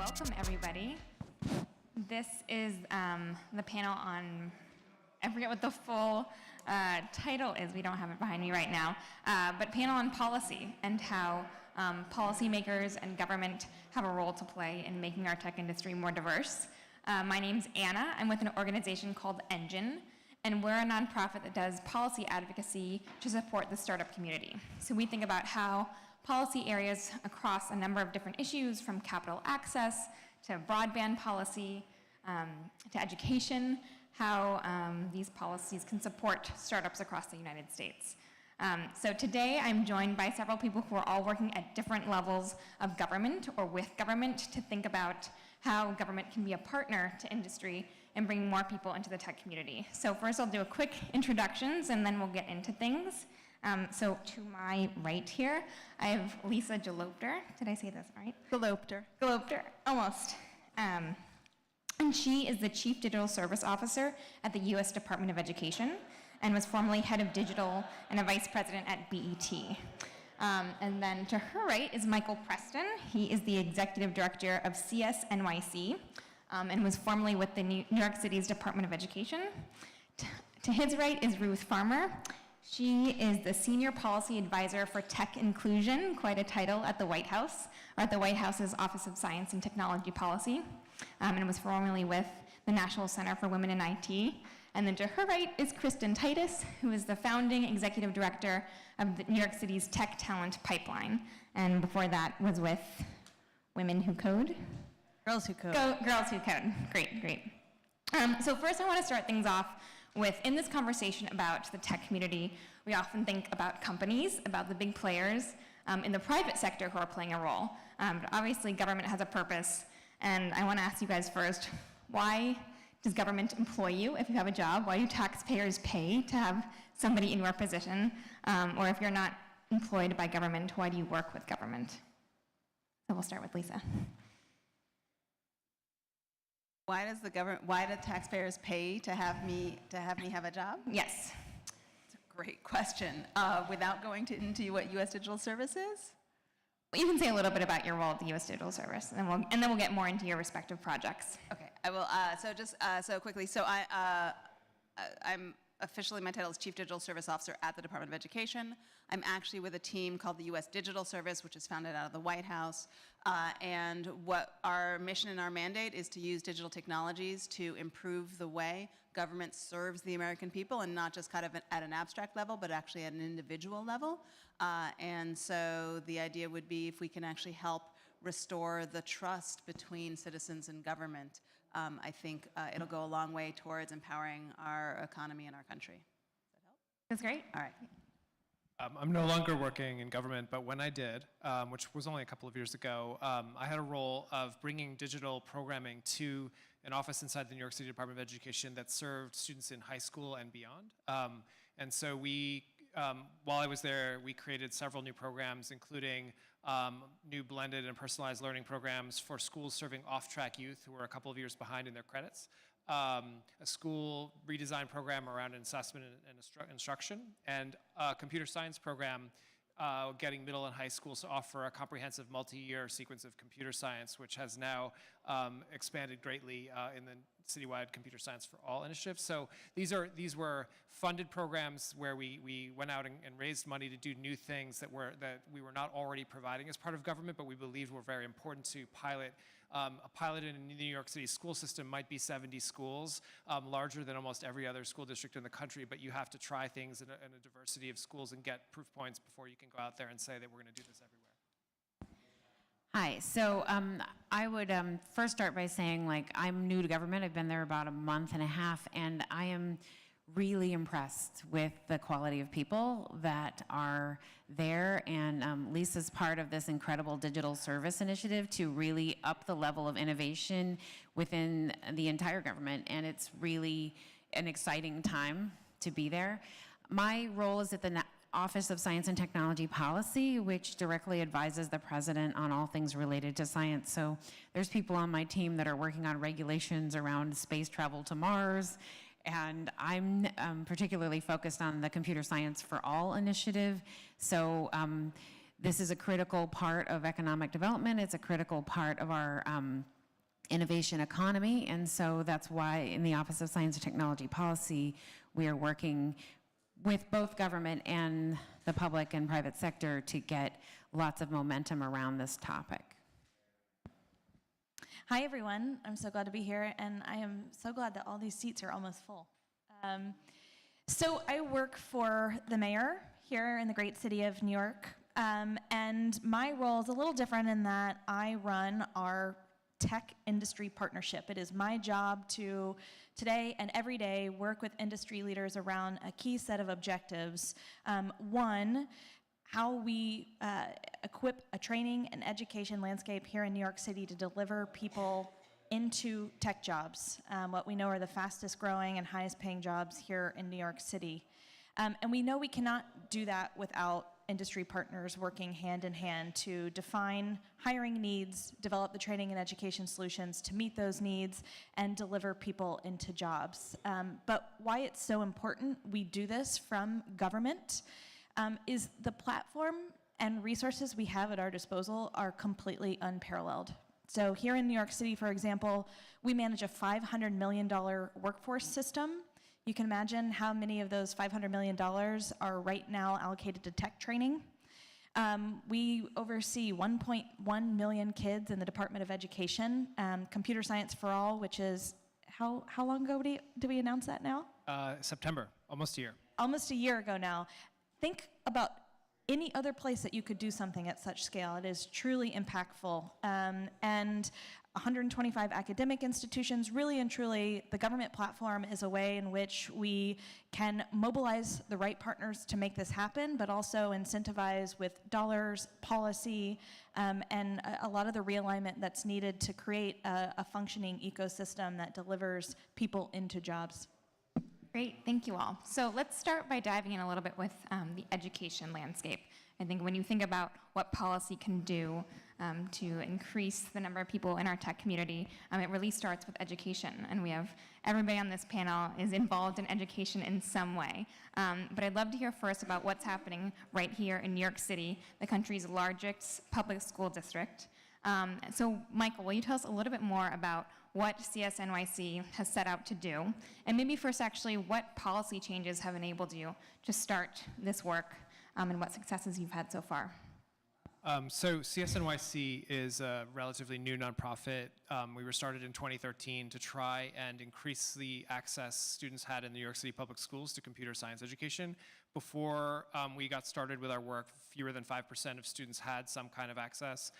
welcome everybody. This is the panel on, I forget what the full title is, we don't have it behind me right now, but panel on policy and how policymakers and government have a role to play in making our tech industry more diverse. My name's Anna. I'm with an organization called Engine, and we're a nonprofit that does policy advocacy to support the startup community. So we think about how policy areas across a number of different issues, from capital access to broadband policy to education, how these policies can support startups across the United States. So today I'm joined by several people who are all working at different levels of government or with government to think about how government can be a partner to industry and bring more people into the tech community. So first I'll do a quick introductions and then we'll get into things. So to my right here, I have Lisa Galopter. Did I say this right? Galopter. Galopter, almost. And she is the Chief Digital Service Officer at the U.S. Department of Education and was formerly head of digital and a vice president at BET. And then to her right is Michael Preston. He is the executive director of CSNYC and was formerly with the New York City's Department of Education. To his right is Ruth Farmer. She is the Senior Policy Advisor for Tech Inclusion, quite a title at the White House, or at the White House's Office of Science and Technology Policy, and was formerly with the National Center for Women in IT. And then to her right is Kristen Titus, who is the founding executive director of the New York City's Tech Talent Pipeline, and before that was with Women Who Code? Girls Who Code. Girls Who Code, great, great. So first I want to start things off with, in this conversation about the tech community, we often think about companies, about the big players in the private sector who are playing a role. But obviously government has a purpose, and I want to ask you guys first, why does government employ you if you have a job? Why do taxpayers pay to have somebody in your position? Or if you're not employed by government, why do you work with government? So we'll start with Lisa. Why do taxpayers pay to have me have a job? Yes. It's a great question. Without going into what U.S. Digital Service is? Well, you can say a little bit about your role at the U.S. Digital Service, and then we'll get more into your respective projects. Okay, I will. So quickly. So I'm officially, my title is Chief Digital Service Officer at the Department of Education. I'm actually with a team called the U.S. Digital Service, which is founded out of the White House. And what our mission and our mandate is to use digital technologies to improve the way government serves the American people, and not just kind of at an abstract level, but actually at an individual level. And so the idea would be if we can actually help restore the trust between citizens and government, I think it'll go a long way towards empowering our economy and our country. Does that help? That's great. All right. I'm no longer working in government, but when I did, which was only a couple of years ago, I had a role of bringing digital programming to an office inside the New York City Department of Education that served students in high school and beyond. And so we, while I was there, we created several new programs, including new blended and personalized learning programs for schools serving off-track youth who were a couple of years behind in their credits, a school redesign program around assessment and instruction, and a computer science program getting middle and high schools to offer a comprehensive multi-year sequence of computer science, which has now expanded greatly in the citywide Computer Science for All initiative. So these were funded programs where we went out and raised money to do new things that we were not already providing as part of government, but we believed were very important to pilot. A pilot in the New York City school system might be 70 schools, larger than almost every other school district in the country, but you have to try things in a diversity of schools and get proof points before you can go out there and say that we're going to do this everywhere. Hi, so I would first start by saying, like, I'm new to government. I've been there about a month and a half, and I am really impressed with the quality of people that are there. And Lisa's part of this incredible digital service initiative to really up the level of innovation within the entire government. And it's really an exciting time to be there. My role is at the Office of Science and Technology Policy, which directly advises the president on all things related to science. So there's people on my team that are working on regulations around space travel to Mars, and I'm particularly focused on the Computer Science for All initiative. So this is a critical part of economic development. It's a critical part of our innovation economy, and so that's why in the Office of Science and Technology Policy, we are working with both government and the public and private sector to get lots of momentum around this topic. Hi, everyone. I'm so glad to be here, and I am so glad that all these seats are almost full. So I work for the mayor here in the great city of New York, and my role is a little different in that I run our tech industry partnership. It is my job to today and every day work with industry leaders around a key set of objectives. One, how we equip a training and education landscape here in New York City to deliver people into tech jobs, what we know are the fastest growing and highest paying jobs here in New York City. And we know we cannot do that without industry partners working hand in hand to define hiring needs, develop the training and education solutions to meet those needs, and deliver people into jobs. But why it's so important we do this from government is the platform and resources we have at our disposal are completely unparalleled. So here in New York City, for example, we manage a $500 million workforce system. You can imagine how many of those $500 million are right now allocated to tech training. We oversee 1.1 million kids in the Department of Education. Computer Science for All, which is, how long ago did we announce that now? September, almost a year. Almost a year ago now. Think about any other place that you could do something at such scale. It is truly impactful. And 125 academic institutions, really and truly, the government platform is a way in which we can mobilize the right partners to make this happen, but also incentivize with dollars, policy, and a lot of the realignment that's needed to create a functioning ecosystem that delivers people into jobs. Great, thank you all. So let's start by diving in a little bit with the education landscape. I think when you think about what policy can do to increase the number of people in our tech community, it really starts with education. And we have everybody on this panel is involved in education in some way. But I'd love to hear first about what's happening right here in New York City, the country's largest public school district. So Michael, will you tell us a little bit more about what CSNYC has set out to do? And maybe first actually, what policy changes have enabled you to start this work and what successes you've had so far? So CSNYC is a relatively new nonprofit. We were started in 2013 to try and increase the access students had in the New York City public schools to computer science education. Before we got started with our work, fewer than 5% of students had some kind of access.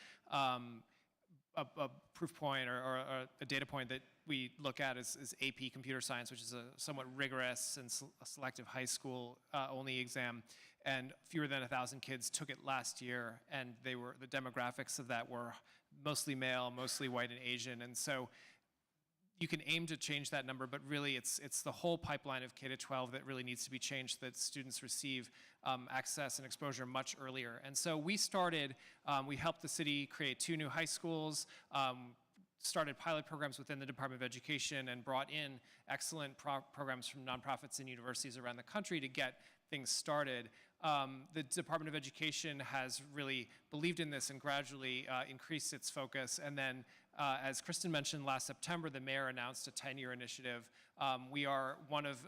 A proof point or a data point that we look at is AP Computer Science, which is a somewhat rigorous and selective high school only exam. And fewer than 1,000 kids took it last year, and the demographics of that were mostly male, mostly white and Asian. And so you can aim to change that number, but really it's the whole pipeline of K-12 that really needs to be changed, that students receive access and exposure much earlier. And so we started, we helped the city create 2 new high schools, started pilot programs within the Department of Education, and brought in excellent programs from nonprofits and universities around the country to get things started. The Department of Education has really believed in this and gradually increased its focus. And then, as Kristen mentioned, last September, the mayor announced a 10-year initiative. We are one of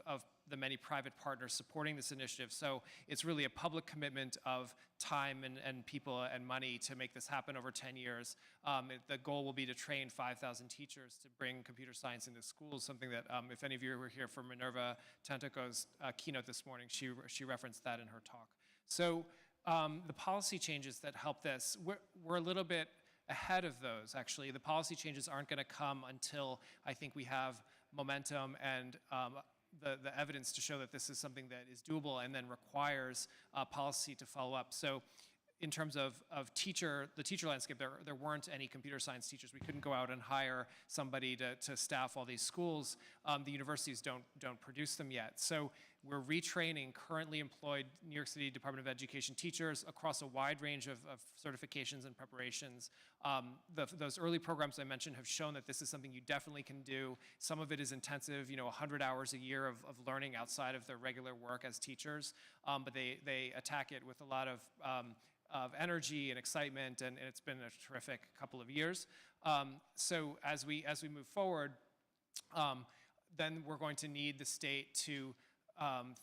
the many private partners supporting this initiative. So it's really a public commitment of time and people and money to make this happen over 10 years. The goal will be to train 5,000 teachers to bring computer science into schools, something that if any of you were here for Minerva Tantaco's keynote this morning, she referenced that in her talk. So the policy changes that help this, we're a little bit ahead of those, actually. The policy changes aren't going to come until I think we have momentum and the evidence to show that this is something that is doable and then requires policy to follow up. So in terms of the teacher landscape, there weren't any computer science teachers. We couldn't go out and hire somebody to staff all these schools. The universities don't produce them yet. So we're retraining currently employed New York City Department of Education teachers across a wide range of certifications and preparations. Those early programs I mentioned have shown that this is something you definitely can do. Some of it is intensive, 100 hours a year of learning outside of their regular work as teachers, but they attack it with a lot of energy and excitement, and it's been a terrific couple of years. So as we move forward, then we're going to need the state to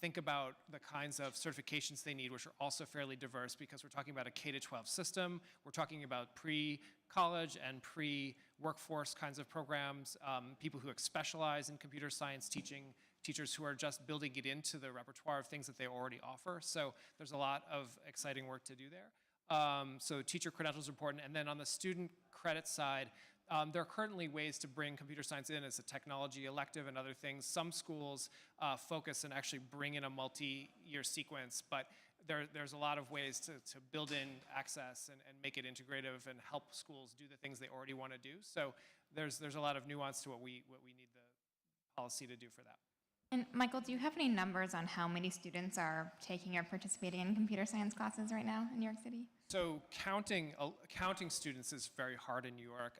think about the kinds of certifications they need, which are also fairly diverse, because we're talking about a K-12 system. We're talking about pre-college and pre-workforce kinds of programs, people who specialize in computer science teaching, teachers who are just building it into the repertoire of things that they already offer. So there's a lot of exciting work to do there. So teacher credentials are important. And then on the student credit side, there are currently ways to bring computer science in as a technology elective and other things. Some schools focus and actually bring in a multi-year sequence, but there's a lot of ways to build in access and make it integrative and help schools do the things they already want to do. So there's a lot of nuance to what we need the policy to do for that. And Michael, do you have any numbers on how many students are taking or participating in computer science classes right now in New York City? So counting students is very hard in New York.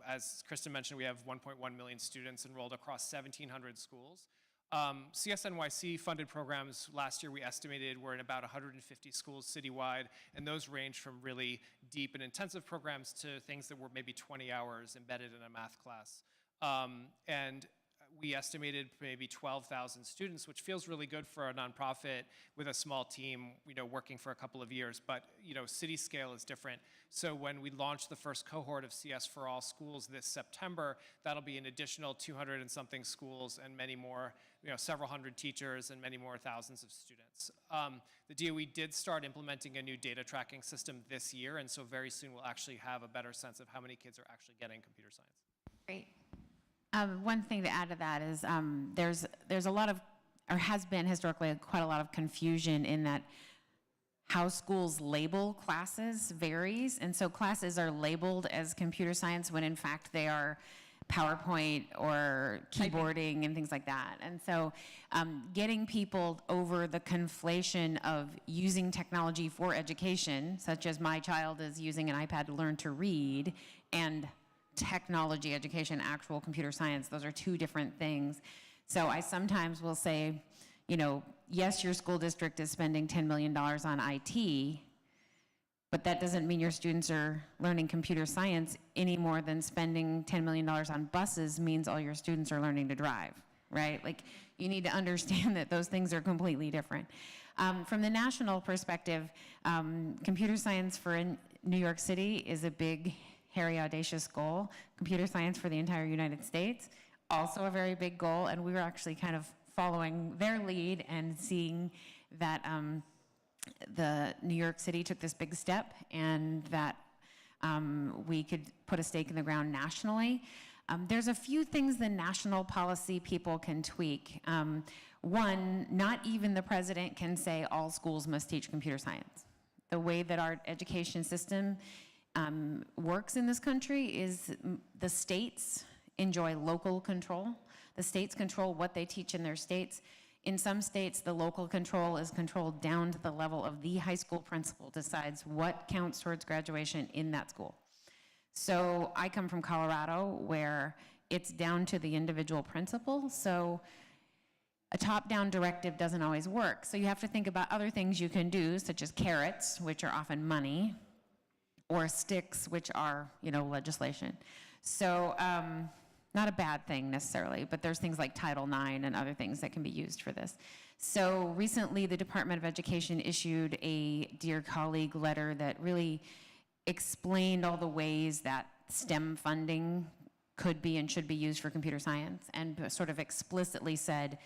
As Kristen mentioned, we have 1.1 million students enrolled across 1,700 schools. CSNYC funded programs last year we estimated were in about 150 schools citywide, and those range from really deep and intensive programs to things that were maybe 20 hours embedded in a math class. And we estimated maybe 12,000 students, which feels really good for a nonprofit with a small team, working for a couple of years. But, city scale is different. So when we launch the first cohort of CS for All schools this September, that'll be an additional 200 and something schools and many more, several hundred teachers and many more thousands of students. The DOE did start implementing a new data tracking system this year, and so very soon we'll actually have a better sense of how many kids are actually getting computer science. Great. One thing to add to that is there's a lot of, or has been historically, quite a lot of confusion in that how schools label classes varies. And so classes are labeled as computer science when in fact they are PowerPoint or keyboarding and things like that. And so getting people over the conflation of using technology for education, such as my child is using an iPad to learn to read, and technology education, actual computer science, those are two different things. So I sometimes will say, yes, your school district is spending $10 million on IT, but that doesn't mean your students are learning computer science any more than spending $10 million on buses means all your students are learning to drive, right? Like, you need to understand that those things are completely different. From the national perspective, computer science for New York City is a big, hairy, audacious goal. Computer science for the entire United States, also a very big goal, and we were actually kind of following their lead and seeing that the New York City took this big step, and that we could put a stake in the ground nationally. There's a few things the national policy people can tweak. One, not even the president can say all schools must teach computer science. The way that our education system works in this country is the states enjoy local control. The states control what they teach in their states. In some states, the local control is controlled down to the level of the high school principal decides what counts towards graduation in that school. So I come from Colorado, where it's down to the individual principal. So a top-down directive doesn't always work. So you have to think about other things you can do, such as carrots, which are often money, or sticks, which are, legislation. So not a bad thing necessarily, but there's things like Title IX and other things that can be used for this. So recently, the Department of Education issued a Dear Colleague letter that really explained all the ways that STEM funding could be and should be used for computer science, and sort of explicitly said,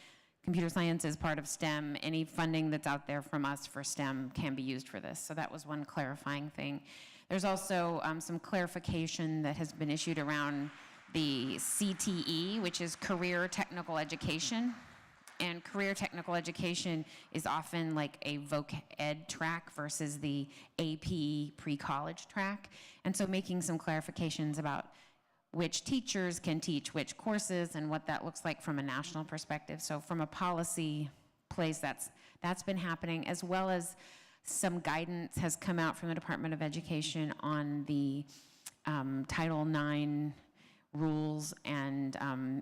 computer science is part of STEM. Any funding that's out there from us for STEM can be used for this. So that was one clarifying thing. There's also some clarification that has been issued around the CTE, which is Career Technical Education. And Career Technical Education is often like a voc ed track versus the AP pre-college track. And so making some clarifications about which teachers can teach which courses and what that looks like from a national perspective. So from a policy place. That's been happening, as well as some guidance has come out from the Department of Education on the Title IX rules and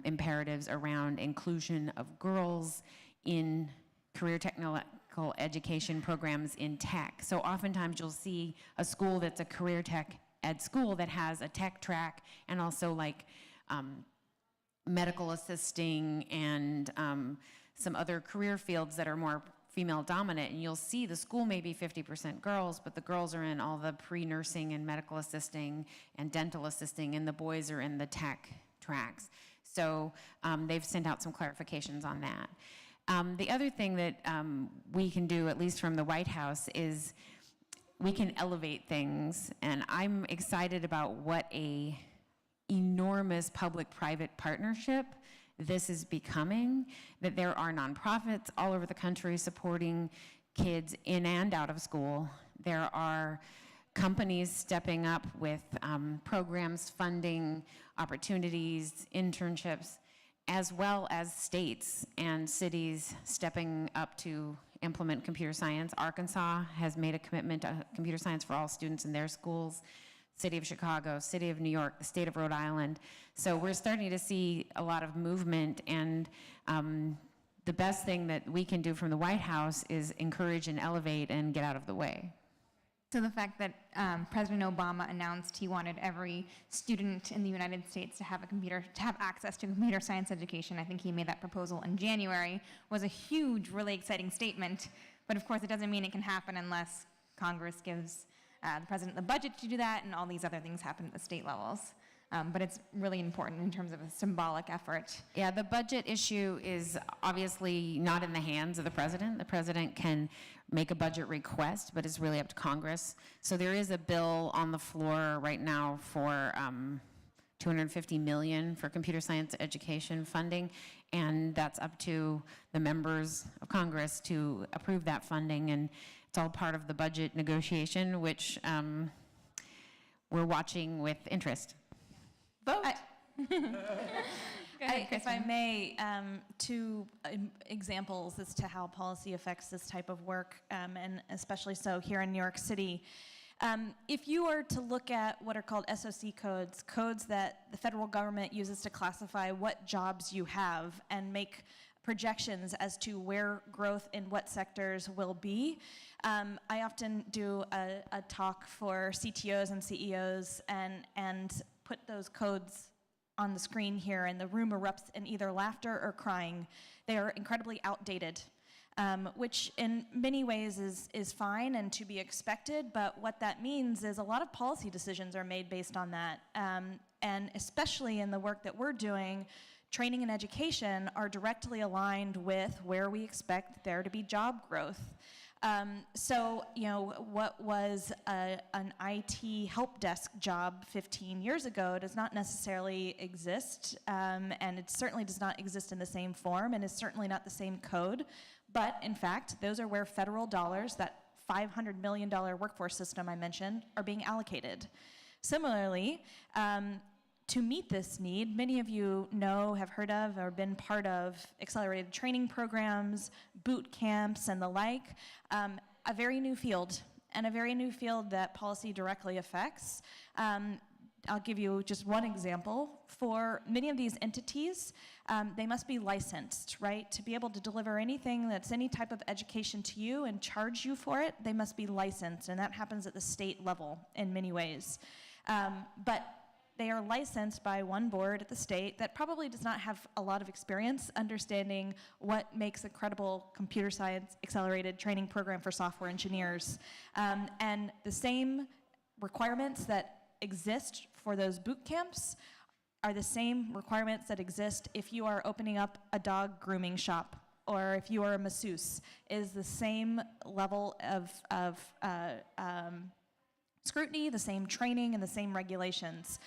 imperatives around inclusion of girls in career technical education programs in tech. So oftentimes you'll see a school that's a career tech ed school that has a tech track and also like medical assisting and some other career fields that are more female dominant, and you'll see the school may be 50% girls, but the girls are in all the pre-nursing and medical assisting and dental assisting, and the boys are in the tech tracks. So they've sent out some clarifications on that. The other thing that we can do, at least from the White House, is we can elevate things, and I'm excited about what a enormous public-private partnership this is becoming, that there are nonprofits all over the country supporting kids in and out of school. There are companies stepping up with programs, funding, opportunities, internships, as well as states and cities stepping up to implement computer science. Arkansas has made a commitment to computer science for all students in their schools. City of Chicago, City of New York, the state of Rhode Island. So we're starting to see a lot of movement, and the best thing that we can do from the White House is encourage and elevate and get out of the way. So the fact that President Obama announced he wanted every student in the United States to have access to computer science education, I think he made that proposal in January, was a huge, really exciting statement. But of course, it doesn't mean it can happen unless Congress gives the president the budget to do that, and all these other things happen at the state levels. But it's really important in terms of a symbolic effort. Yeah, the budget issue is obviously not in the hands of the president. The president can make a budget request, but it's really up to Congress. So there is a bill on the floor right now for $250 million for computer science education funding, and that's up to the members of Congress to approve that funding, and it's all part of the budget negotiation, which we're watching with interest. Vote. Go ahead, If I Kristen. may, two examples as to how policy affects this type of work, and especially so here in New York City. If you are to look at what are called SOC codes, codes that the federal government uses to classify what jobs you have and make projections as to where growth in what sectors will be. I often do a talk for CTOs and CEOs and put those codes on the screen here, and the room erupts in either laughter or crying. They are incredibly outdated, which in many ways is fine and to be expected, but what that means is a lot of policy decisions are made based on that. And especially in the work that we're doing, training and education are directly aligned with where we expect there to be job growth. So, what was an IT help desk job 15 years ago does not necessarily exist, and it certainly does not exist in the same form, and is certainly not the same code. But in fact, those are where federal dollars, that $500 million workforce system I mentioned, are being allocated. Similarly, to meet this need, many of you know, have heard of, or been part of accelerated training programs, boot camps, and the like. A very new field, and a very new field that policy directly affects. I'll give you just one example. For many of these entities, they must be licensed, right? To be able to deliver anything that's any type of education to you and charge you for it, they must be licensed, and that happens at the state level in many ways. But they are licensed by one board at the state that probably does not have a lot of experience understanding what makes a credible computer science accelerated training program for software engineers. And the same requirements that exist for those boot camps are the same requirements that exist if you are opening up a dog grooming shop, or if you are a masseuse. Is the same level of scrutiny, the same training, and the same regulations.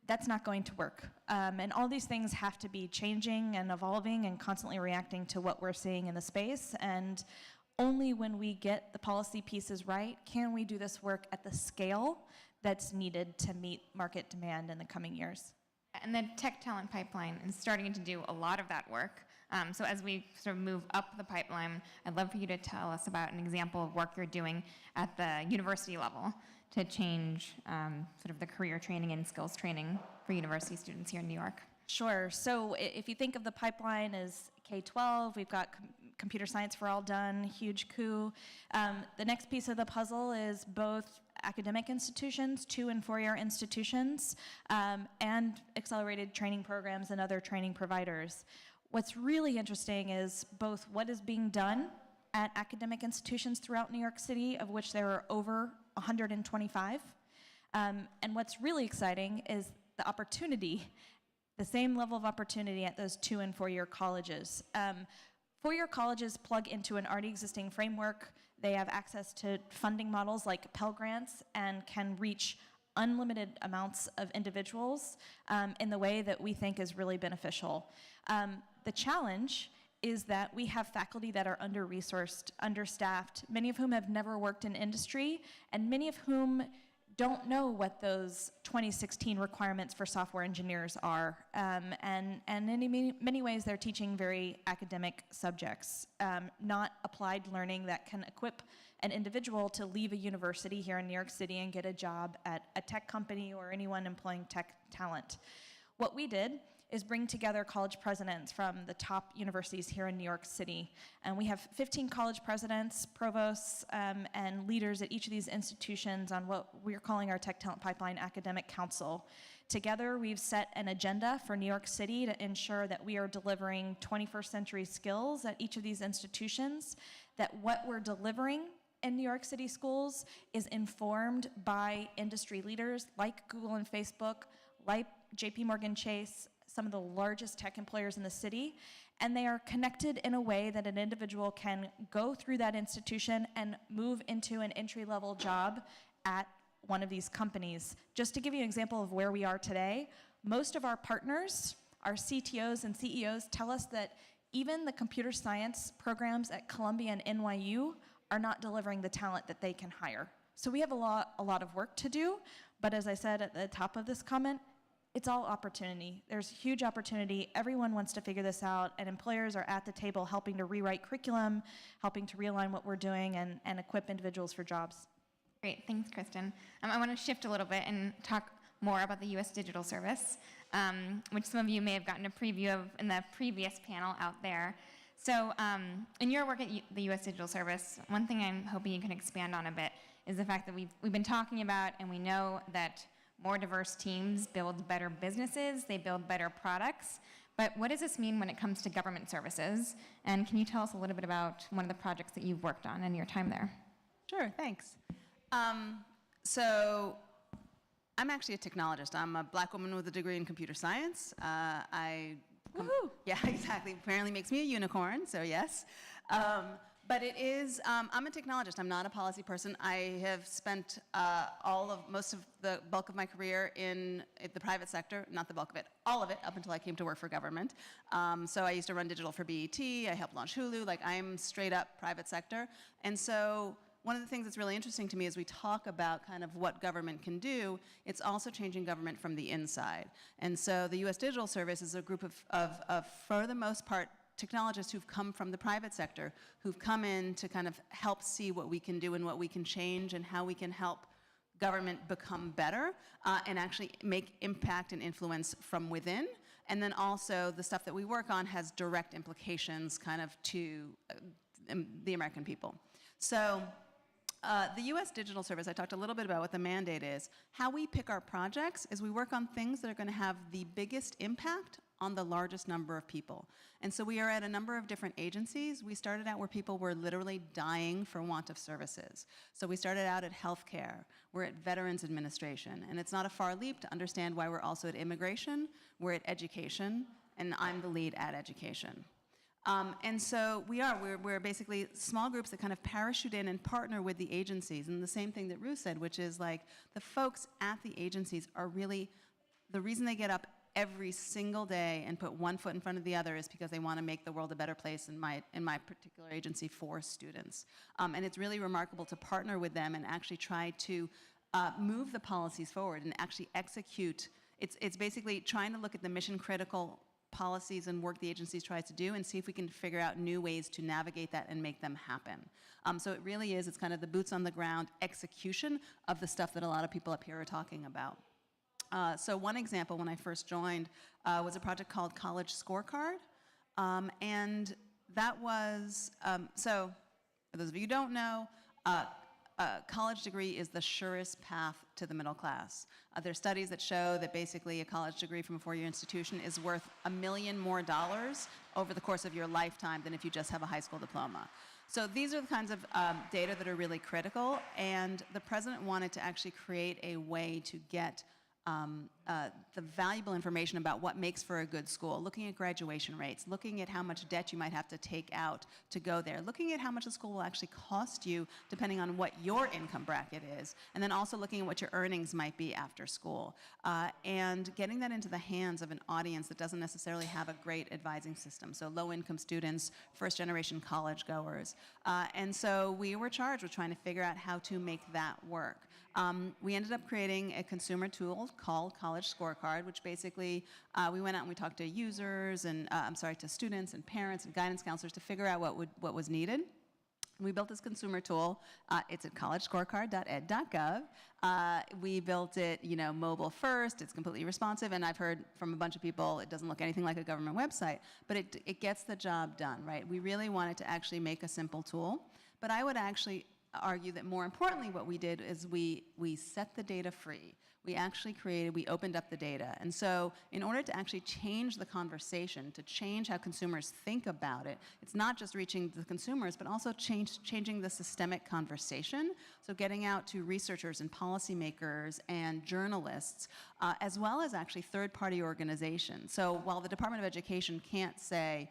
That's not going to work. And all these things have to be changing and evolving and constantly reacting to what we're seeing in the space. And only when we get the policy pieces right can we do this work at the scale that's needed to meet market demand in the coming years. And the tech talent pipeline is starting to do a lot of that work. So as we sort of move up the pipeline, I'd love for you to tell us about an example of work you're doing at the university level to change sort of the career training and skills training for university students here in New York. Sure. So if you think of the pipeline as K-12, we've got computer science for all done, huge coup. The next piece of the puzzle is both academic institutions, 2- and 4-year institutions, and accelerated training programs and other training providers. What's really interesting is both what is being done at academic institutions throughout New York City, of which there are over 125. And what's really exciting is the opportunity, the same level of opportunity at those 2- and 4-year colleges. 4-year colleges plug into an already existing framework. They have access to funding models like Pell Grants and can reach unlimited amounts of individuals in the way that we think is really beneficial. The challenge is that we have faculty that are under-resourced, understaffed, many of whom have never worked in industry, and many of whom don't know what those 2016 requirements for software engineers are. And in many ways, they're teaching very academic subjects, not applied learning that can equip an individual to leave a university here in New York City and get a job at a tech company or anyone employing tech talent. What we did is bring together college presidents from the top universities here in New York City. And we have 15 college presidents, provosts, and leaders at each of these institutions on what we're calling our Tech Talent Pipeline Academic Council. Together, we've set an agenda for New York City to ensure that we are delivering 21st century skills at each of these institutions, that what we're delivering in New York City schools is informed by industry leaders like Google and Facebook, like JP Morgan Chase, some of the largest tech employers in the city, and they are connected in a way that an individual can go through that institution and move into an entry-level job at one of these companies. Just to give you an example of where we are today, most of our partners, our CTOs and CEOs, tell us that even the computer science programs at Columbia and NYU are not delivering the talent that they can hire. So we have a lot of work to do, but as I said at the top of this comment, it's all opportunity. There's huge opportunity. Everyone wants to figure this out, and employers are at the table helping to rewrite curriculum, helping to realign what we're doing, and equip individuals for jobs. Great, thanks, Kristen. I want to shift a little bit and talk more about the U.S. Digital Service, which some of you may have gotten a preview of in the previous panel out there. So in your work at the U.S. Digital Service, one thing I'm hoping you can expand on a bit is the fact that we've been talking about, and we know that more diverse teams build better businesses, they build better products. But what does this mean when it comes to government services? And can you tell us a little bit about one of the projects that you've worked on in your time there? Sure, thanks. So I'm actually a technologist. I'm a black woman with a degree in computer science. Woohoo! Yeah, exactly. Apparently makes me a unicorn, so yes. But it is, I'm a technologist. I'm not a policy person. I have spent most of the bulk of my career in the private sector, not the bulk of it, all of it, up until I came to work for government. So I used to run digital for BET. I helped launch Hulu. Like, I'm straight up private sector. And so one of the things that's really interesting to me as we talk about kind of what government can do, it's also changing government from the inside. And so the U.S. Digital Service is a group of for the most part, technologists who've come from the private sector, who've come in to kind of help see what we can do and what we can change and how we can help government become better and actually make impact and influence from within. And then also the stuff that we work on has direct implications kind of to the American people. So the U.S. Digital Service, I talked a little bit about what the mandate is. How we pick our projects is we work on things that are going to have the biggest impact on the largest number of people. And so we are at a number of different agencies. We started out where people were literally dying for want of services. So we started out at healthcare. We're at Veterans Administration. And it's not a far leap to understand why we're also at immigration. We're at education. And I'm the lead at education. And so we're basically small groups that kind of parachute in and partner with the agencies. And the same thing that Ruth said, which is like the folks at the agencies are really, the reason they get up every single day and put one foot in front of the other is because they want to make the world a better place in my particular agency for students. And it's really remarkable to partner with them and actually try to move the policies forward and actually execute. It's basically trying to look at the mission critical policies and work the agencies tries to do and see if we can figure out new ways to navigate that and make them happen. So it really is, it's kind of the boots on the ground execution of the stuff that a lot of people up here are talking about. So one example when I first joined was a project called College Scorecard. And that was, so for those of you who don't know, a college degree is the surest path to the middle class. There are studies that show that basically a college degree from a four-year institution is worth $1 million more over the course of your lifetime than if you just have a high school diploma. So these are the kinds of data that are really critical, and the president wanted to actually create a way to get the valuable information about what makes for a good school, looking at graduation rates, looking at how much debt you might have to take out to go there, looking at how much a school will actually cost you depending on what your income bracket is, and then also looking at what your earnings might be after school, and getting that into the hands of an audience that doesn't necessarily have a great advising system, so low-income students, first-generation college goers. And so we were charged with trying to figure out how to make that work. We ended up creating a consumer tool called College Scorecard, which basically we went out and we talked to users and to students and parents and guidance counselors to figure out what was needed. We built this consumer tool. It's at collegescorecard.ed.gov. We built it, mobile first. It's completely responsive, and I've heard from a bunch of people it doesn't look anything like a government website, but it gets the job done, right? We really wanted to actually make a simple tool, but I would actually argue that more importantly what we did is we set the data free. We opened up the data. And so in order to actually change the conversation, to change how consumers think about it, it's not just reaching the consumers, but also changing the systemic conversation. So getting out to researchers and policymakers and journalists, as well as actually third-party organizations. So while the Department of Education can't say,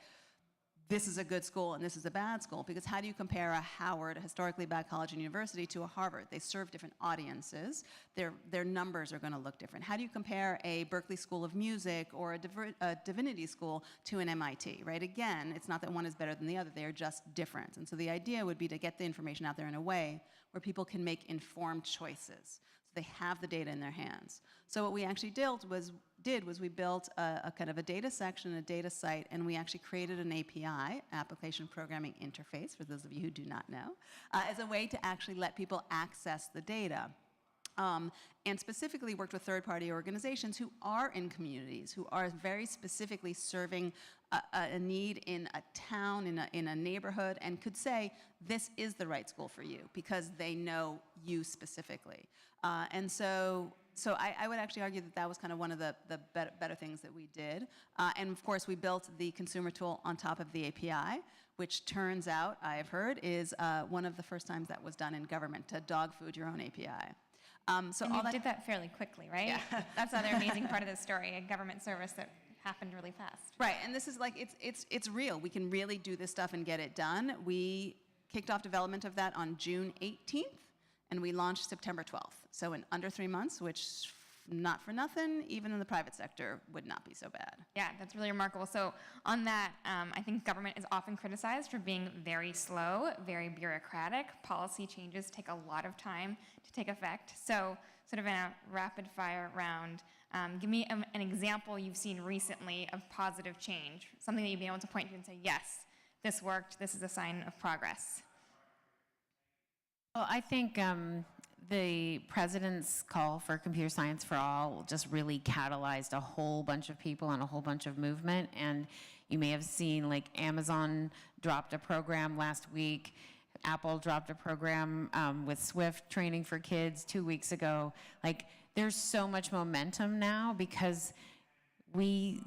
this is a good school and this is a bad school, because how do you compare a Howard, a historically bad college and university, to a Harvard? They serve different audiences. Their numbers are going to look different. How do you compare a Berkeley School of Music or a divinity school to an MIT, right? Again, it's not that one is better than the other. They are just different. And so the idea would be to get the information out there in a way where people can make informed choices. So they have the data in their hands. So what we actually did was we built a kind of a data section, a data site, and we actually created an API, application programming interface, for those of you who do not know, as a way to actually let people access the data. And specifically worked with third-party organizations who are in communities, who are very specifically serving a need in a town, in a neighborhood, and could say, this is the right school for you, because they know you specifically. And so I would actually argue that that was kind of one of the better things that we did. And of course, we built the consumer tool on top of the API, which turns out, I have heard, is one of the first times that was done in government, to dog food your own API. So and all you did that fairly quickly, right? Yeah. That's the other amazing part of the story, a government service that happened really fast. Right, and this is like, it's real. We can really do this stuff and get it done. We kicked off development of that on June 18th, and we launched September 12th. So in under 3 months, which, not for nothing, even in the private sector, would not be so bad. Yeah, that's really remarkable. So on that, I think government is often criticized for being very slow, very bureaucratic. Policy changes take a lot of time to take effect. So sort of in a rapid fire round, give me an example you've seen recently of positive change, something that you'd be able to point to and say, yes, this worked, this is a sign of progress. Well, I think the president's call for computer science for all just really catalyzed a whole bunch of people and a whole bunch of movement. And you may have seen, like, Amazon dropped a program last week. Apple dropped a program with Swift training for kids 2 weeks ago. Like, there's so much momentum now because the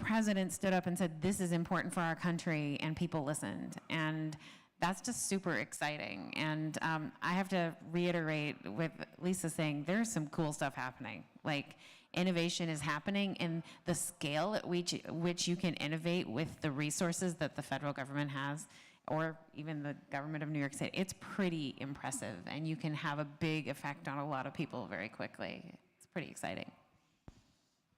president stood up and said, this is important for our country, and people listened. And that's just super exciting. And I have to reiterate with Lisa saying, there's some cool stuff happening. Like, innovation is happening, and the scale at which you can innovate with the resources that the federal government has, or even the government of New York State, it's pretty impressive. And you can have a big effect on a lot of people very quickly. It's pretty exciting.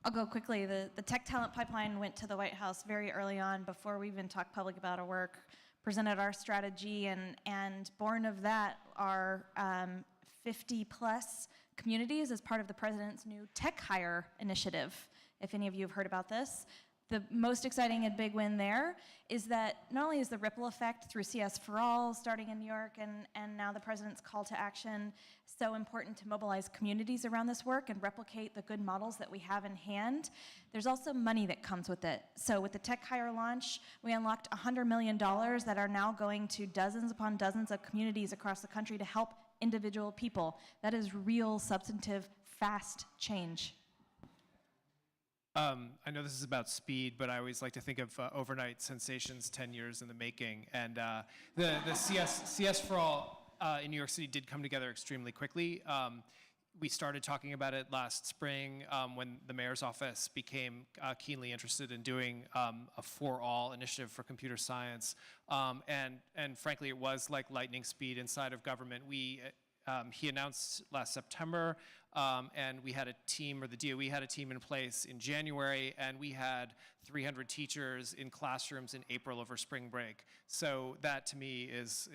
I'll go quickly. The tech talent pipeline went to the White House very early on, before we even talked public about our work, presented our strategy, and born of that are 50-plus communities as part of the president's new Tech Hire initiative, if any of you have heard about this. the most exciting and big win there is that not only is the ripple effect through CS for All starting in New York and now the president's call to action so important to mobilize communities around this work and replicate the good models that we have in hand, there's also money that comes with it. So with the Tech Hire launch, we unlocked $100 million that are now going to dozens upon dozens of communities across the country to help individual people. That is real, substantive, fast change. I know this is about speed, but I always like to think of overnight sensations 10 years in the making. And the CS for All in New York City did come together extremely quickly. We started talking about it last spring when the mayor's office became keenly interested in doing a For All initiative for computer science. And frankly, it was like lightning speed inside of government. He announced last September, and we had a team, or the DOE had a team in place in January, and we had 300 teachers in classrooms in April over spring break. So that to me is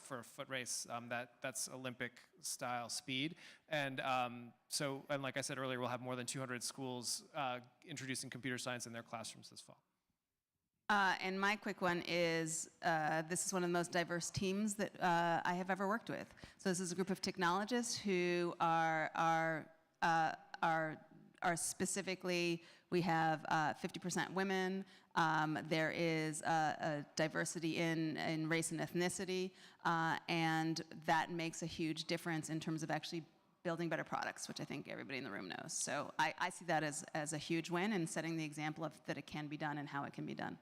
for a foot race, that's Olympic style speed. And and like I said earlier, we'll have more than 200 schools introducing computer science in their classrooms this fall. And my quick one is, this is one of the most diverse teams that I have ever worked with. So this is a group of technologists who are specifically, we have 50% women. There is a diversity in race and ethnicity, and that makes a huge difference in terms of actually building better products, which I think everybody in the room knows. So I see that as a huge win and setting the example of that it can be done and how it can be done.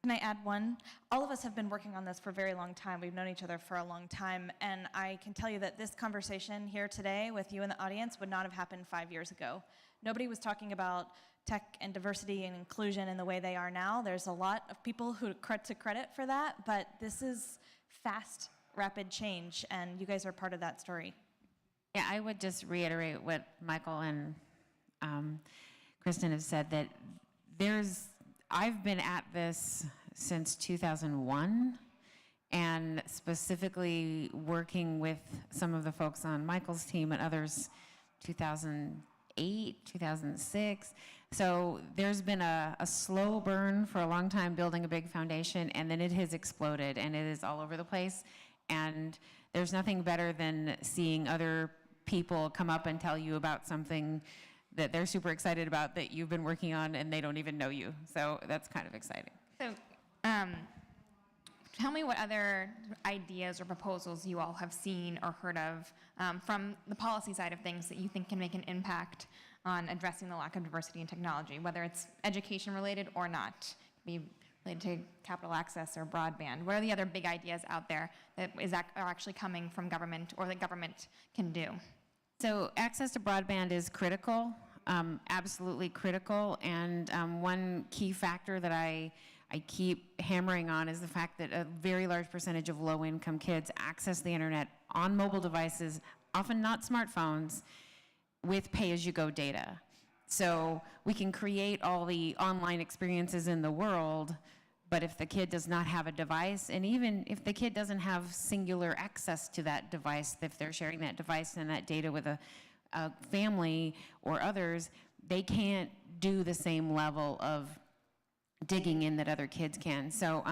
Can I add one? All of us have been working on this for a very long time. We've known each other for a long time, and I can tell you that this conversation here today with you in the audience would not have happened 5 years ago. Nobody was talking about tech and diversity and inclusion in the way they are now. There's a lot of people who to credit for that, but this is fast, rapid change, and you guys are part of that story. Yeah, I would just reiterate what Michael and Kristen have said, that I've been at this since 2001, and specifically working with some of the folks on Michael's team and others 2008, 2006. So there's been a slow burn for a long time building a big foundation, and then it has exploded, and it is all over the place. And there's nothing better than seeing other people come up and tell you about something that they're super excited about that you've been working on and they don't even know you. So that's kind of exciting. So tell me what other ideas or proposals you all have seen or heard of from the policy side of things that you think can make an impact on addressing the lack of diversity in technology, whether it's education related or not. It can be related to capital access or broadband. What are the other big ideas out there that are actually coming from government or that government can do? So access to broadband is critical, absolutely critical. And one key factor that I keep hammering on is the fact that a very large percentage of low-income kids access the internet on mobile devices, often not smartphones, with pay-as-you-go data. So we can create all the online experiences in the world, but if the kid does not have a device, and even if the kid doesn't have singular access to that device, if they're sharing that device and that data with a family or others, they can't do the same level of digging in that other kids can. So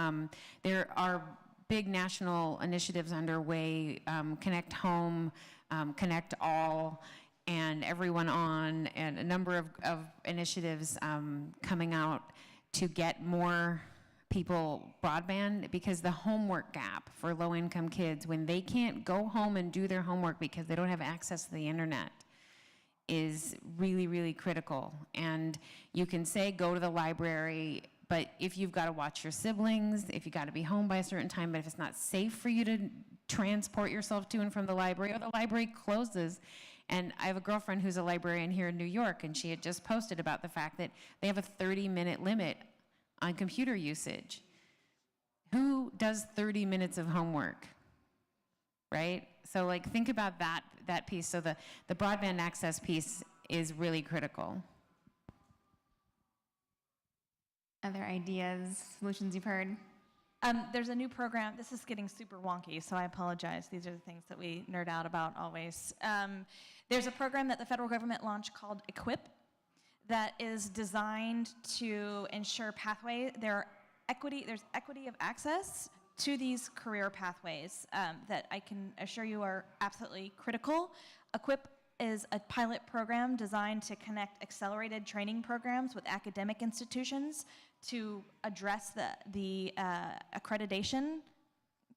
there are big national initiatives underway, Connect Home, Connect All, and Everyone On, and a number of initiatives coming out to get more people broadband, because the homework gap for low-income kids, when they can't go home and do their homework because they don't have access to the internet, is really, really critical. And you can say go to the library, but if you've got to watch your siblings, if you've got to be home by a certain time, but if it's not safe for you to transport yourself to and from the library, or the library closes. And I have a girlfriend who's a librarian here in New York, and she had just posted about the fact that they have a 30-minute limit on computer usage. Who does 30 minutes of homework, right? So like think about that piece. So the broadband access piece is really critical. Other ideas, solutions you've heard? There's a new program. This is getting super wonky, so I apologize. These are the things that we nerd out about always. There's a program that the federal government launched called Equip that is designed to ensure there's equity of access to these career pathways that I can assure you are absolutely critical. EQUIP is a pilot program designed to connect accelerated training programs with academic institutions to address the accreditation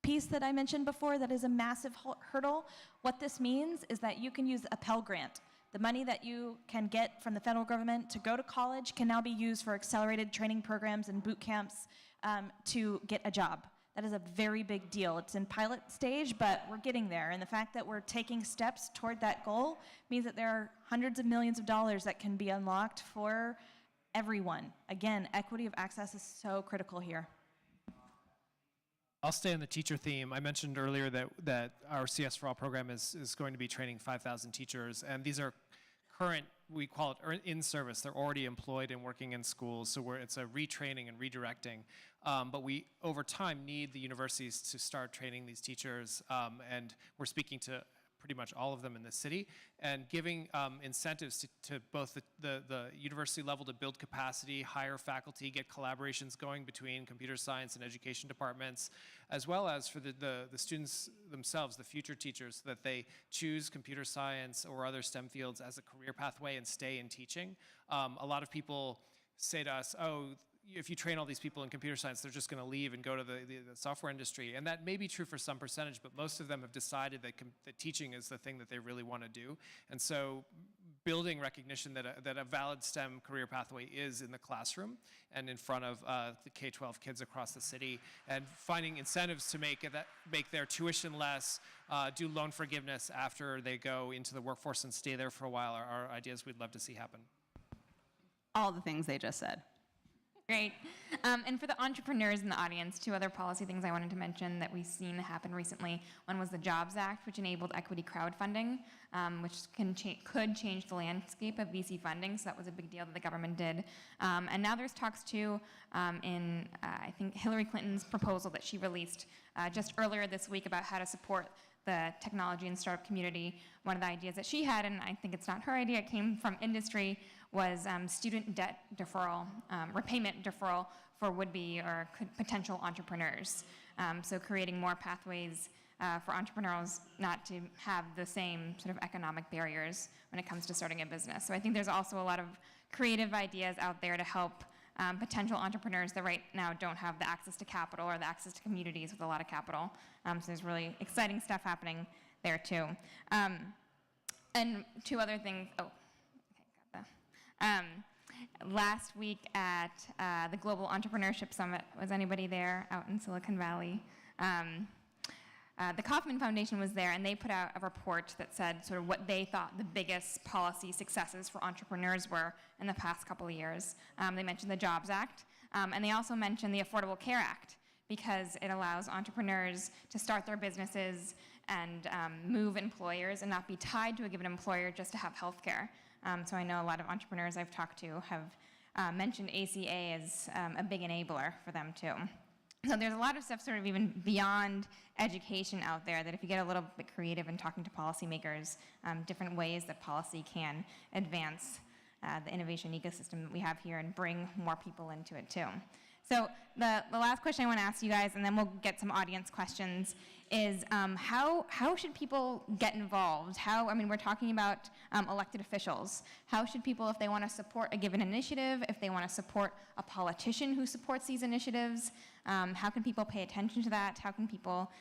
piece that I mentioned before that is a massive hurdle. What this means is that you can use a Pell Grant. The money that you can get from the federal government to go to college can now be used for accelerated training programs and boot camps to get a job. That is a very big deal. It's in pilot stage, but we're getting there. And the fact that we're taking steps toward that goal means that there are hundreds of millions of dollars that can be unlocked for everyone. Again, equity of access is so critical here. I'll stay on the teacher theme. I mentioned earlier that our CS for All program is going to be training 5,000 teachers, and these are current, we call it in service. They're already employed and working in schools, so it's a retraining and redirecting. But we, over time, need the universities to start training these teachers, and we're speaking to pretty much all of them in the city, and giving incentives to both the university level to build capacity, hire faculty, get collaborations going between computer science and education departments, as well as for the students themselves, the future teachers, so that they choose computer science or other STEM fields as a career pathway and stay in teaching. A lot of people say to us, oh, if you train all these people in computer science, they're just going to leave and go to the software industry. And that may be true for some percentage, but most of them have decided that teaching is the thing that they really want to do. And so building recognition that a valid STEM career pathway is in the classroom and in front of the K-12 kids across the city, and finding incentives to make their tuition less, do loan forgiveness after they go into the workforce and stay there for a while are ideas we'd love to see happen. All the things they just said. Great. And for the entrepreneurs in the audience, two other policy things I wanted to mention that we've seen happen recently. One was the Jobs Act, which enabled equity crowdfunding, which could change the landscape of VC funding. So that was a big deal that the government did. And now there's talks too in, I think, Hillary Clinton's proposal that she released just earlier this week about how to support the technology and startup community. One of the ideas that she had, and I think it's not her idea, it came from industry, was student debt deferral, repayment deferral for would-be or potential entrepreneurs. So creating more pathways for entrepreneurs not to have the same sort of economic barriers when it comes to starting a business. So I think there's also a lot of creative ideas out there to help potential entrepreneurs that right now don't have the access to capital or the access to communities with a lot of capital. So there's really exciting stuff happening there too. And two other things, last week at the Global Entrepreneurship Summit, was anybody there out in Silicon Valley? The Kauffman Foundation was there, and they put out a report that said sort of what they thought the biggest policy successes for entrepreneurs were in the past couple of years. They mentioned the Jobs Act, and they also mentioned the Affordable Care Act, because it allows entrepreneurs to start their businesses and move employers and not be tied to a given employer just to have health care. So I know a lot of entrepreneurs I've talked to have mentioned ACA as a big enabler for them too. So there's a lot of stuff sort of even beyond education out there that if you get a little bit creative in talking to policymakers, different ways that policy can advance the innovation ecosystem that we have here and bring more people into it too. So the last question I want to ask you guys, and then we'll get some audience questions, is how should people get involved? I mean, we're talking about elected officials. How should people, if they want to support a given initiative, if they want to support a politician who supports these initiatives, how can people pay attention to that? How can people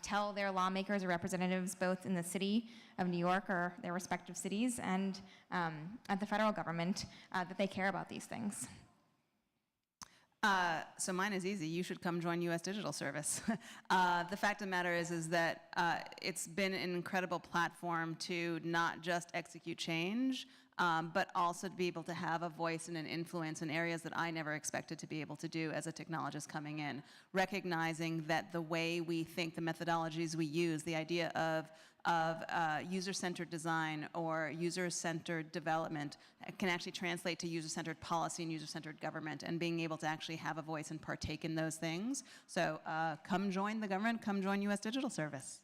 tell their lawmakers or representatives both in the city of New York or their respective cities and at the federal government that they care about these things? So mine is easy. You should come join U.S. Digital Service. The fact of the matter is that it's been an incredible platform to not just execute change, but also to be able to have a voice and an influence in areas that I never expected to be able to do as a technologist coming in. Recognizing that the way we think, the methodologies we use, the idea of user-centered design or user-centered development can actually translate to user-centered policy and user-centered government, and being able to actually have a voice and partake in those things. So come join the government, come join U.S. Digital Service.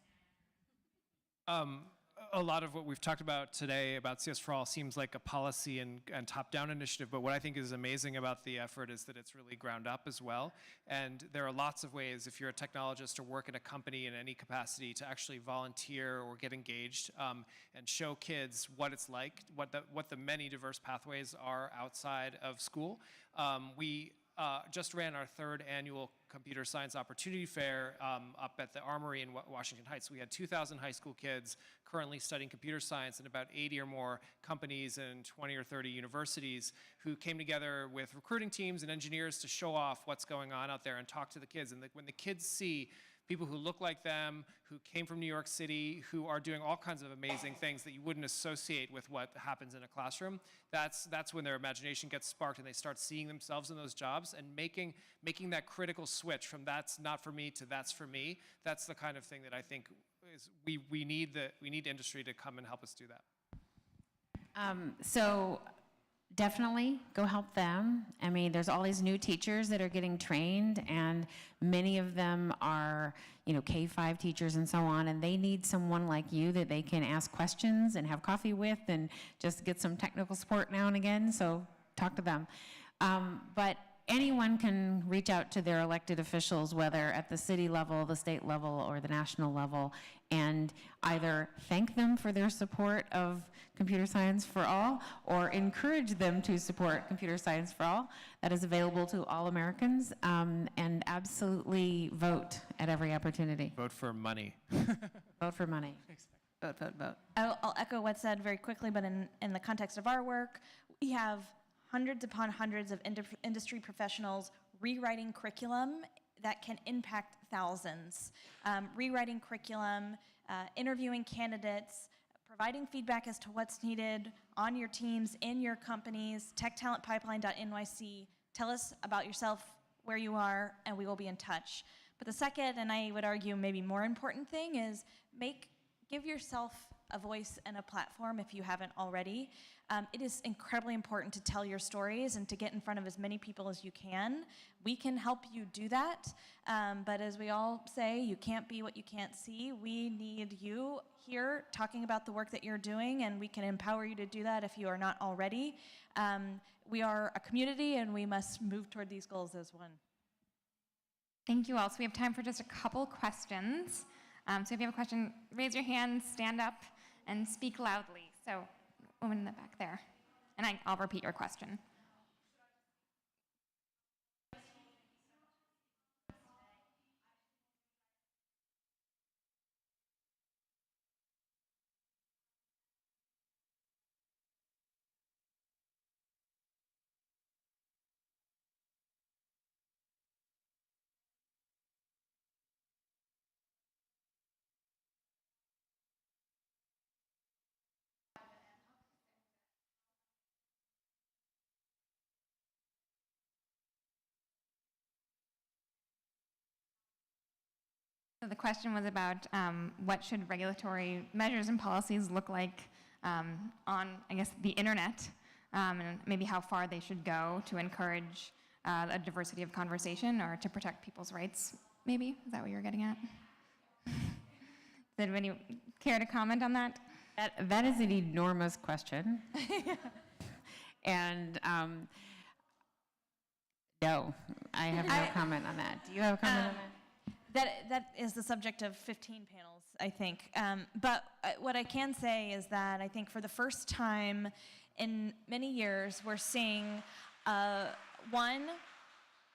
a lot of what we've talked about today about CS for All seems like a policy and top-down initiative, but what I think is amazing about the effort is that it's really ground up as well. And there are lots of ways, if you're a technologist or work in a company in any capacity, to actually volunteer or get engaged and show kids what it's like, what the many diverse pathways are outside of school. We just ran our 3rd annual Computer Science Opportunity Fair up at the Armory in Washington Heights. We had 2,000 high school kids currently studying computer science and about 80 or more companies and 20 or 30 universities who came together with recruiting teams and engineers to show off what's going on out there and talk to the kids. And when the kids see people who look like them, who came from New York City, who are doing all kinds of amazing things that you wouldn't associate with what happens in a classroom, that's when their imagination gets sparked and they start seeing themselves in those jobs and making that critical switch from that's not for me to that's for me. That's the kind of thing that I think is we need industry to come and help us do that. So definitely go help them. I mean, there's all these new teachers that are getting trained, and many of them are, K-5 teachers and so on, and they need someone like you that they can ask questions and have coffee with and just get some technical support now and again, so talk to them. But anyone can reach out to their elected officials, whether at the city level, the state level, or the national level, and either thank them for their support of Computer Science for All, or encourage them to support Computer Science for All. That is available to all Americans, and absolutely vote at every opportunity. Vote for money. Vote for money. Vote, vote, vote. I'll echo what's said very quickly, but in the context of our work, we have hundreds upon hundreds of industry professionals rewriting curriculum that can impact thousands. Rewriting curriculum, interviewing candidates, providing feedback as to what's needed on your teams, in your companies, techtalentpipeline.nyc. Tell us about yourself, where you are, and we will be in touch. But the second, and I would argue maybe more important thing, is give yourself a voice and a platform if you haven't already. It is incredibly important to tell your stories and to get in front of as many people as you can. We can help you do that, but as we all say, you can't be what you can't see. We need you here talking about the work that you're doing, and we can empower you to do that if you are not already. We are a community, and we must move toward these goals as one. Thank you all. So we have time for just a couple questions. So if you have a question, raise your hand, stand up, and speak loudly. So, woman in the back there. And I'll repeat your question. So the question was about what should regulatory measures and policies look like on, I guess, the internet, and maybe how far they should go to encourage a diversity of conversation or to protect people's rights, maybe? Is that what you were getting at? Does anybody care to comment on that? That is an enormous question. And no, I have no comment on that. Do you have a comment on that? That is the subject of 15 panels, I think. But what I can say is that I think for the first time in many years, we're seeing, one,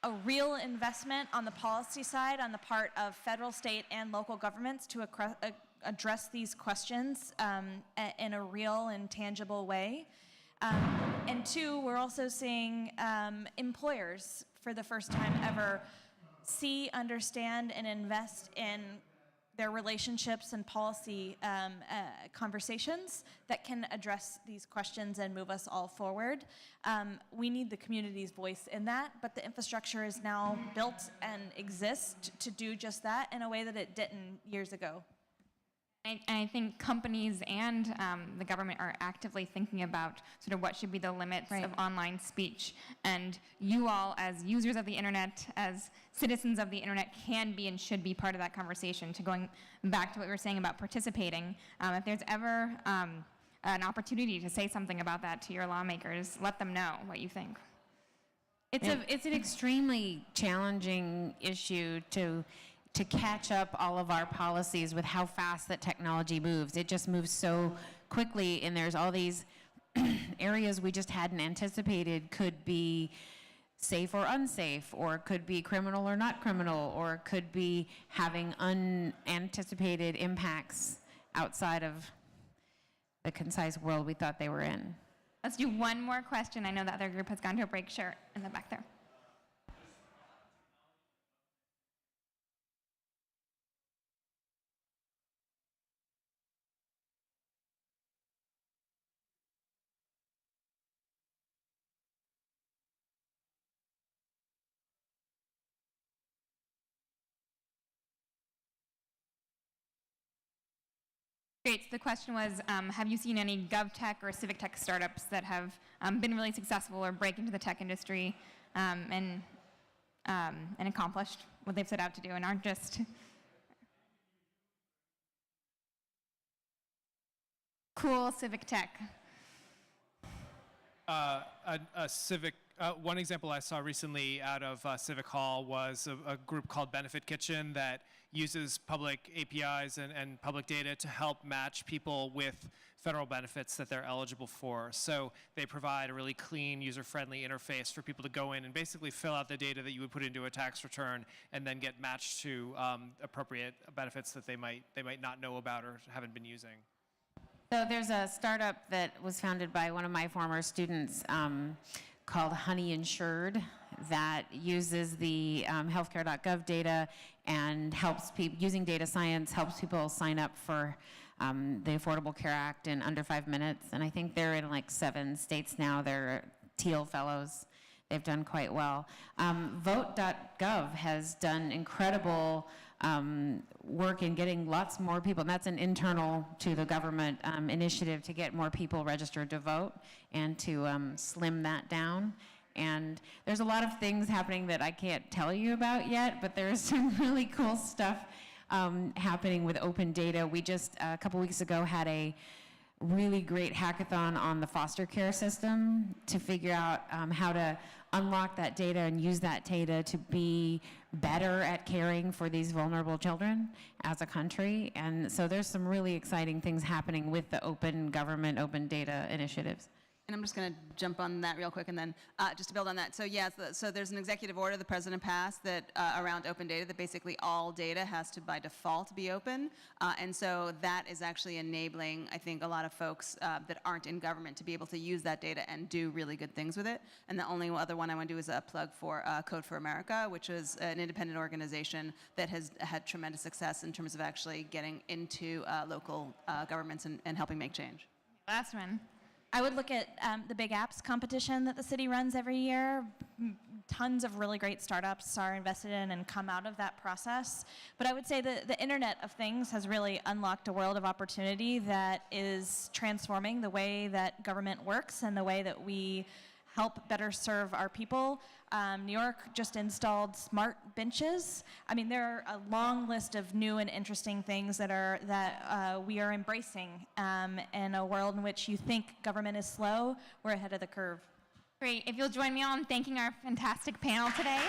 a real investment on the policy side on the part of federal, state, and local governments to address these questions in a real and tangible way. And two, we're also seeing employers, for the first time ever, see, understand, and invest in their relationships and policy conversations that can address these questions and move us all forward. We need the community's voice in that, but the infrastructure is now built and exists to do just that in a way that it didn't years ago. I think companies and the government are actively thinking about sort of what should be the limits Right. of online speech. And you all, as users of the internet, as citizens of the internet, can be and should be part of that conversation. To going back to what we were saying about participating, if there's ever an opportunity to say something about that to your lawmakers, let them know what you think. It's an extremely challenging issue to catch up all of our policies with how fast that technology moves. It just moves so quickly, and there's all these areas we just hadn't anticipated could be safe or unsafe, or could be criminal or not criminal, or could be having unanticipated impacts outside of the concise world we thought they were in. Let's do one more question. I know the other group has gone to a break. Sure, in the back there. Great. So the question was, have you seen any GovTech or civic tech startups that have been really successful or break into the tech industry and accomplished what they've set out to do and aren't just cool civic tech? One example I saw recently out of Civic Hall was a group called Benefit Kitchen that uses public APIs and public data to help match people with federal benefits that they're eligible for. So they provide a really clean, user-friendly interface for people to go in and basically fill out the data that you would put into a tax return and then get matched to appropriate benefits that they might not know about or haven't been using. So there's a startup that was founded by one of my former students called Honey Insured that uses the healthcare.gov data and helps people, using data science, helps people sign up for the Affordable Care Act in under 5 minutes. And I think they're in like 7 states now. They're Teal Fellows. They've done quite well. Vote.gov has done incredible work in getting lots more people, and that's an internal to the government initiative to get more people registered to vote and to slim that down. And there's a lot of things happening that I can't tell you about yet, but there's some really cool stuff happening with open data. We just, a couple weeks ago, had a really great hackathon on the foster care system to figure out how to unlock that data and use that data to be better at caring for these vulnerable children as a country. And so there's some really exciting things happening with the open government, open data initiatives. And I'm just going to jump on that real quick, and then just to build on that. So yeah, so there's an executive order the president passed that around open data that basically all data has to by default be open, and so that is actually enabling, I think, a lot of folks that aren't in government to be able to use that data and do really good things with it. And the only other one I want to do is a plug for Code for America, which is an independent organization that has had tremendous success in terms of actually getting into local governments and helping make change. Last one. I would look at the Big Apps competition that the city runs every year. Tons of really great startups are invested in and come out of that process. But I would say that the Internet of Things has really unlocked a world of opportunity that is transforming the way that government works and the way that we help better serve our people. New York just installed smart benches. I mean, there are a long list of new and interesting things that we are embracing in a world in which you think government is slow. We're ahead of the curve. Great. If you'll join me on thanking our fantastic panel today.